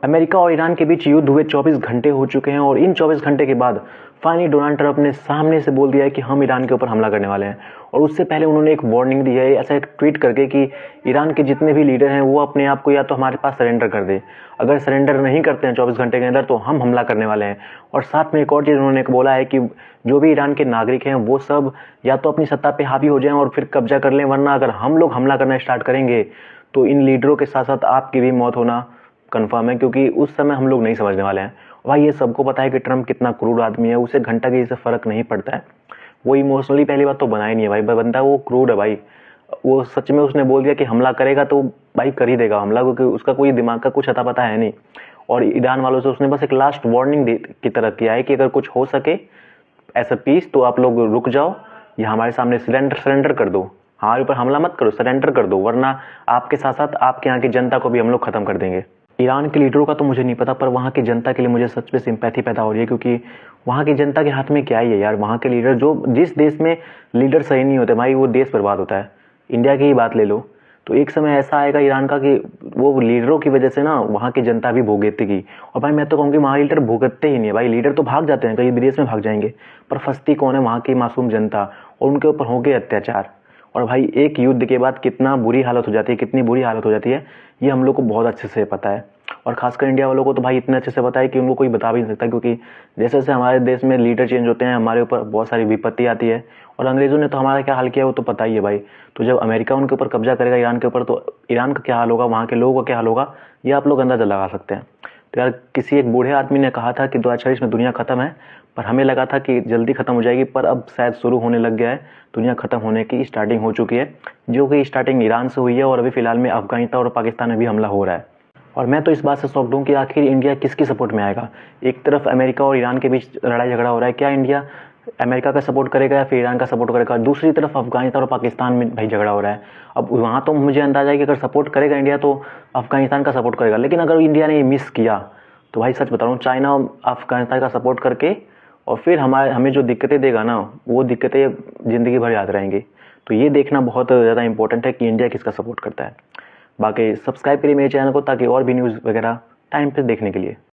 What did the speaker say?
America और Iran के बीच युद्ध हुए 24 घंटे हो चुके हैं और इन 24 घंटे के बाद फाइनली डोनाल्ड ट्रंप ने सामने से बोल दिया है कि हम ईरान के ऊपर हमला करने वाले हैं। और उससे पहले उन्होंने एक वार्निंग दी है, ऐसा एक ट्वीट करके कि ईरान के जितने भी लीडर हैं वो अपने आप को या तो हमारे पास सरेंडर कर दे, अगर सरेंडर नहीं करते हैं 24 घंटे के अंदर तो हम हमला करने वाले हैं। और साथ में एक और चीज़ उन्होंने बोला है कि जो भी ईरान के नागरिक हैं वो सब या तो अपनी सत्ता पे हावी हो जाएं और फिर कब्जा कर लें, वरना अगर हम लोग हमला करना स्टार्ट करेंगे तो इन लीडरों के साथ साथ आपकी भी मौत होना कंफर्म है, क्योंकि उस समय हम लोग नहीं समझने वाले हैं। भाई ये सबको पता है कि ट्रम्प कितना क्रूर आदमी है, उसे घंटा के इससे फ़र्क नहीं पड़ता है। वो इमोशनली पहली बात तो बना ही नहीं है भाई, बंदा वो क्रूर है भाई। वो सच में उसने बोल दिया कि हमला करेगा तो भाई कर ही देगा हमला, क्योंकि उसका कोई दिमाग का कुछ अता पता है नहीं। और ईरान वालों से उसने बस एक लास्ट वार्निंग की तरह किया है कि अगर कुछ हो सके ऐसा पीस तो आप लोग रुक जाओ या हमारे सामने सरेंडर कर दो, हमारे ऊपर हमला मत करो, सरेंडर कर दो, वरना आपके साथ साथ आपके यहाँ की जनता को भी हम लोग ख़त्म कर देंगे। ईरान के लीडरों का तो मुझे नहीं पता, पर वहाँ की जनता के लिए मुझे सच में सिंपैथी पैदा हो रही है, क्योंकि वहाँ की जनता के हाथ में क्या ही है यार। वहाँ के लीडर, जो जिस देश में लीडर सही नहीं होते भाई वो देश बर्बाद होता है। इंडिया की ही बात ले लो, तो एक समय ऐसा आएगा ईरान का कि वो लीडरों की वजह से ना वहाँ की जनता भी भुगतेगी। और भाई मैं तो कहूँगी वहाँ लीडर भुगतते ही नहीं है भाई, लीडर तो भाग जाते हैं, कहीं विदेश में भाग जाएंगे, पर फंसती कौन है? वहाँ की मासूम जनता, और उनके ऊपर होंगे अत्याचार। और भाई एक युद्ध के बाद कितना बुरी हालत हो जाती है, कितनी बुरी हालत हो जाती है, ये हम लोग को बहुत अच्छे से पता है। और खासकर इंडिया वालों को तो भाई इतने अच्छे से पता है कि उनको कोई बता भी नहीं सकता, क्योंकि जैसे जैसे हमारे देश में लीडर चेंज होते हैं हमारे ऊपर बहुत सारी विपत्ति आती है। और अंग्रेज़ों ने तो हमारा क्या हाल किया वो तो पता ही है भाई। तो जब अमेरिका उनके ऊपर कब्जा करेगा ईरान के ऊपर, तो ईरान का क्या हाल होगा, वहाँ के लोगों का क्या हाल होगा, ये आप लोग अंदाज़ा लगा सकते हैं। तो यार किसी एक बूढ़े आदमी ने कहा था कि 2040 में दुनिया ख़त्म है, पर हमें लगा था कि जल्दी ख़त्म हो जाएगी, पर अब शायद शुरू होने लग गया है। दुनिया ख़त्म होने की स्टार्टिंग हो चुकी है, जो कि स्टार्टिंग ईरान से हुई है और अभी फ़िलहाल में अफ़गानिस्तान और पाकिस्तान में भी हमला हो रहा है। और मैं तो इस बात से शॉक्ड हूँ कि आखिर इंडिया किसकी सपोर्ट में आएगा। एक तरफ अमेरिका और ईरान के बीच लड़ाई झगड़ा हो रहा है, क्या इंडिया अमेरिका का सपोर्ट करेगा या फिर ईरान का सपोर्ट करेगा? दूसरी तरफ अफगानिस्तान और पाकिस्तान में भाई झगड़ा हो रहा है। अब वहाँ तो मुझे अंदाजा है कि अगर सपोर्ट करेगा इंडिया तो अफगानिस्तान का सपोर्ट करेगा, लेकिन अगर इंडिया ने मिस किया तो भाई सच बता रहा हूँ, चाइना अफगानिस्तान का सपोर्ट करके और फिर हमें जो दिक्कतें देगा ना, वो दिक्कतें ज़िंदगी भर याद रहेंगी। तो ये देखना बहुत ज़्यादा इंपॉर्टेंट है कि इंडिया किसका सपोर्ट करता है। बाकी सब्सक्राइब करिए मेरे चैनल को, ताकि और भी न्यूज़ वगैरह टाइम पे देखने के लिए।